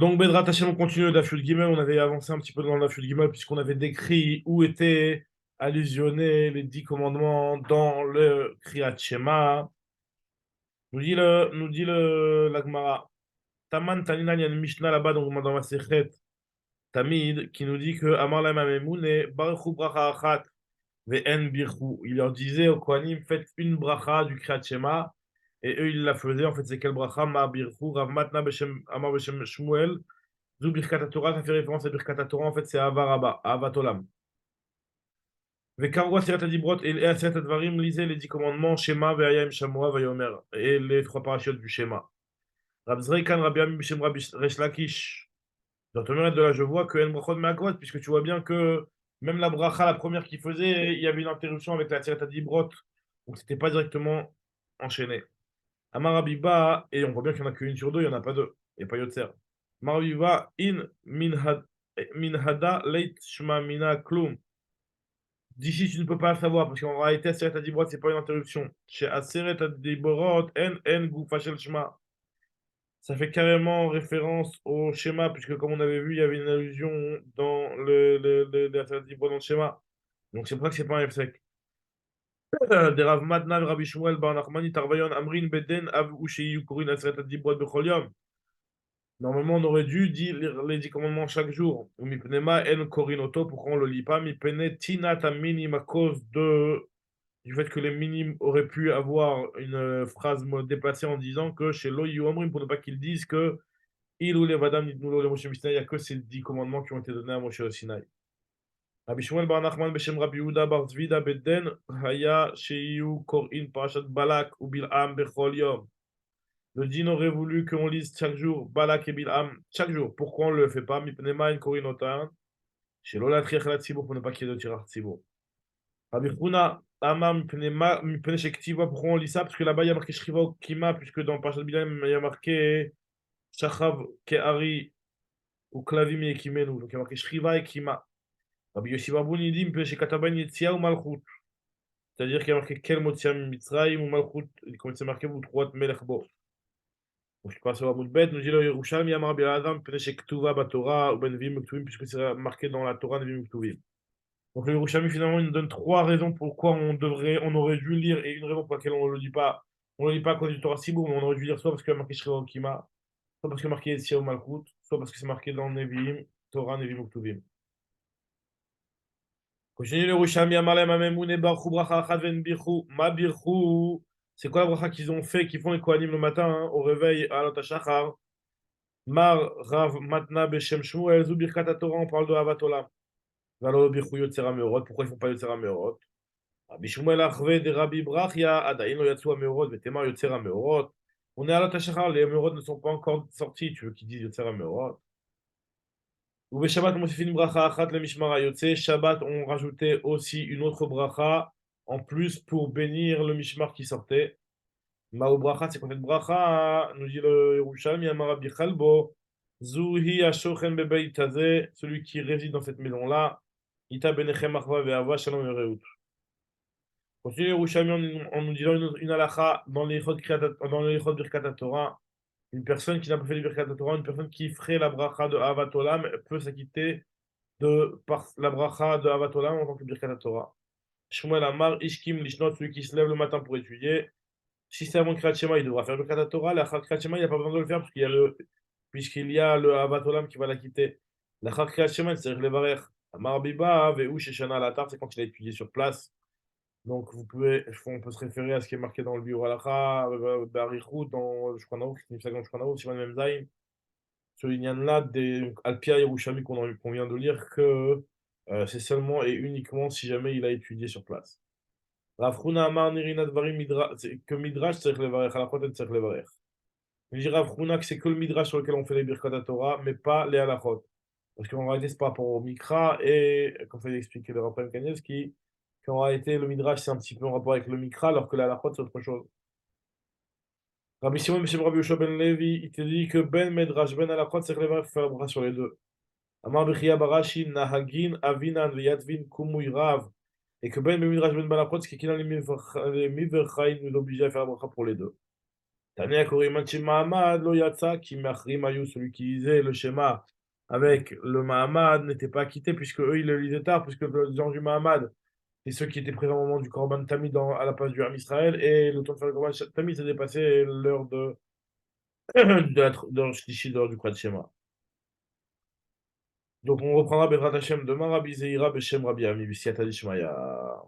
Donc, Bedrat Hashem, on continue le Daf Yud Gimel. On avait avancé un petit peu dans le Daf Yud Gimel puisqu'on avait décrit où étaient allusionnés les 10 commandements dans le Kriyat Shema. La Gemara. Taman Tanina, il y a une Mishnah là-bas dans ma Sechet Tamid qui nous dit que Amar la Mamemoune, Baruchu Bracha Achat, Ve'en Birchu. Il leur disait au Kohanim, faites une bracha du Kriyat Shema. Et eux, ils la faisaient. En fait, c'est quelle bracha? Ma Birchu, Rav Matna Beshem, Amar Beshem Shmuel. Zou Birkat Torah, ça fait référence à Birkat Torah, en fait, c'est Avaraba, Avat Olam. Vekarwa Sirat Adibrot et Asirat Advarim, lisez les 10 commandements, Shema, Ve'ayam, Shamua, Vayomer, et les 3 parachutes du Shema. Rabzrei Kan, Rabbi Ami, Bishem, Rabbi Resh Lakish. Dans ton de là, je vois que En Brachot Me'agot, puisque tu vois bien que même la bracha, la première qu'il faisait, il y avait une interruption avec la Sirat Adibrot, donc c'était pas directement enchaîné. Amarabiba, et on voit bien qu'il n'y en a qu'une sur deux, il n'y en a pas deux, il n'y a pas Yotzer. Marabiba, in minhada leit shma mina klum. D'ici, tu ne peux pas le savoir, parce qu'en réalité, Aseret Adibrot, c'est pas une interruption. Chez Aseret Adibrot, en gufa shel shma. Ça fait carrément référence au schéma, puisque comme on avait vu, il y avait une allusion dans le Aseret Adibrot dans le schéma. Donc c'est pour ça que c'est pas un F sec. Des Rav Madna, Rabbi Shmuel, Bar Nachmani, Tarvayon, Amrin, Beden, Av, Ushei, Yukurin, Aseret Adibrot, Bechol Yom. Normalement, on aurait dû dire les 10 commandements chaque jour. Mipnema en korinoto, pourquoi on ne le lit pas? Mipene tinata minim, à cause du fait que les minimes auraient pu avoir une phrase déplacée en disant que chez Lo Omrim, pour ne pas qu'ils disent que il ou les vadam nitnulo le Moshe Sinaï, il n'y a que ces 10 commandements qui ont été donnés à Moshe au Sinaï. Rabbi Shmuel bar Nachman beshem Rabbi Yehuda bar Zvida bedden haya sheyu korin parashat Balak ou Bil'am bechol yom. Le djinn aurait voulu qu'on lise chaque jour Balak et Bilham, chaque jour. Pourquoi on ne le fait pas? Mipnema in korinotan, chez Lola Triachla Tzibo, pour ne pas qu'il y ait de tirach Tzibo. Rabbi Huna, Ama Mipnema, Mipne Shektiva, pourquoi on lit ça? Parce que là-bas, il y a marqué Shriva ou Kima, puisque dans Parashat Bilham, il y a marqué Shachav Ke'ari ou Klavim et Kimenu. Donc il y a marqué Shriva et Kima. Rabbi Yoshiva Bouni dit Mipne Shekataban Yetzia ou Malchut. C'est-à-dire qu'il y a marqué Kel Motzia Mitzrayim ou Malchut. Comme c'est marqué, vous trouvez Melech Bo. Donc, je passe au Hamoud Bet, nous dit le Yerushalmi, Amar Biladam, Pene Ktuva Batora, ou Ben Vim Ktuvim, puisque c'est marqué dans la Torah de Vim Ktuvim. Donc, le Yerushalmi, finalement, il nous donne 3 raisons pourquoi on aurait dû lire, et une raison pour laquelle on ne le lit pas. On ne le lit pas à cause du Torah Sibou, mais on aurait dû lire soit parce qu'il y a marqué Shriva Okima, soit parce qu'il y a marqué Sia Malchut, soit parce que c'est marqué dans Nevi'im, Torah, Nevi'im Ktuvim. Continue le Yerushalmi, Amar Lem Amemoune, Barchou, Bracha, Achad, Ven Birchou, Ma Birchou. C'est quoi la bracha qu'ils ont fait, qu'ils font les Kohanim le matin, hein, au réveil, à l'Otashachar? Mar Rav Matna Beshem Shmuel, Zu Birkat Torah, on parle de Havatolam. Valo Birchou Yotzera Meorot, pourquoi ils font pas Yotzera Meorot? Rabbi Shmuel Achve de Rabbi Brachia, Adain lo Yatsua Meorot, Vetema Yotzera Meorot. On est à l'Otashachar, les Meorot ne sont pas encore sortis, tu veux qu'ils disent Yotzera Meorot? Ou Shabbat, on fait une bracha achat le Mishmara Yotze. Shabbat, on rajoutait aussi une autre bracha en plus pour bénir le Mishmar qui sortait. Mao bracha, c'est quoi cette bracha? Nous dit le Yerushalmi, Amar Rabbi Chalbo. Zuhi Ashochem Bebeit Hazeh, celui qui réside dans cette maison-là. Ita Benechem Achva Ve'ava Shalom Ereut. Continue Yerushalmi en nous disant une halakha dans les Chod Birkat Torah. Une personne qui n'a pas fait le Birkat Torah, une personne qui ferait la bracha de Avat Olam peut s'acquitter par la bracha de Avat Olam en tant que Birkat Torah. Shmuel Amar, Ishkim Lishnot, celui qui se lève le matin pour étudier. Si c'est avant Kriyat Shema, il devra faire le Birkat Torah. La Kriyat Shema, il n'y a pas besoin de le faire puisqu'il y a le Avat Olam qui va la quitter. La Kriyat Shema, c'est le Varer. Amar Biba, Ve'u Sheshana Latar, c'est quand il a étudié sur place. Donc on peut se référer à ce qui est marqué dans le Biur Halacha, Barichut, dans le Shulchan Aruch, qui est dans le Shulchan Aruch, Siman Mem Zayin. Sur l'Inyan-là, des Alpia Yerushalmi qu'on vient de lire, que c'est seulement et uniquement si jamais il a étudié sur place. Rav Huna Amar Nirina Dvarim que Midrash tzarich levarech, halachot en tzarich levarech. Il dit Rav Huna que c'est que le Midrash sur lequel on fait les Birkat Torah, mais pas les halachot. Parce qu'en réalité, c'est par rapport au Mikra, et comme ça il expliqué le Raphaël Kanievski, qu'en réalité, le Midrash, c'est un petit peu en rapport avec le Mikra, alors que la halachot, c'est autre chose. Rabbi Shimon, M. Rabbi Yoshua ben Levi, il te dit que Ben Medrash, Ben halachot, c'est levarech, faire la bracha sur les deux. Amar Bechia Barashi, Nahagin, Avinan, Veyatvin, Kumuy Rav. Et que Ben Midrash Ben Balachot, ce qui est dans les Miverchaim, nous oblige à faire la bracha pour les deux. Tania Korimachi Mahamad, Lo Yatsa, qui Machrim Ayou, celui qui lisait le schéma avec le Mahamad, n'était pas quitté, puisque eux, ils le lisaient tard, puisque les gens du Mahamad, c'est ceux qui étaient présents au moment du Korban Tamid à la place du Ham Israël, et le temps de faire le Korban Tamid, c'est dépassé l'heure de Shlishi, l'heure du Kriyat Shema. Donc on reprendra Bezrat Hashem demain, Rabbi Zeira, Beshem Rabbi Ami, B'siyata Dishmaya.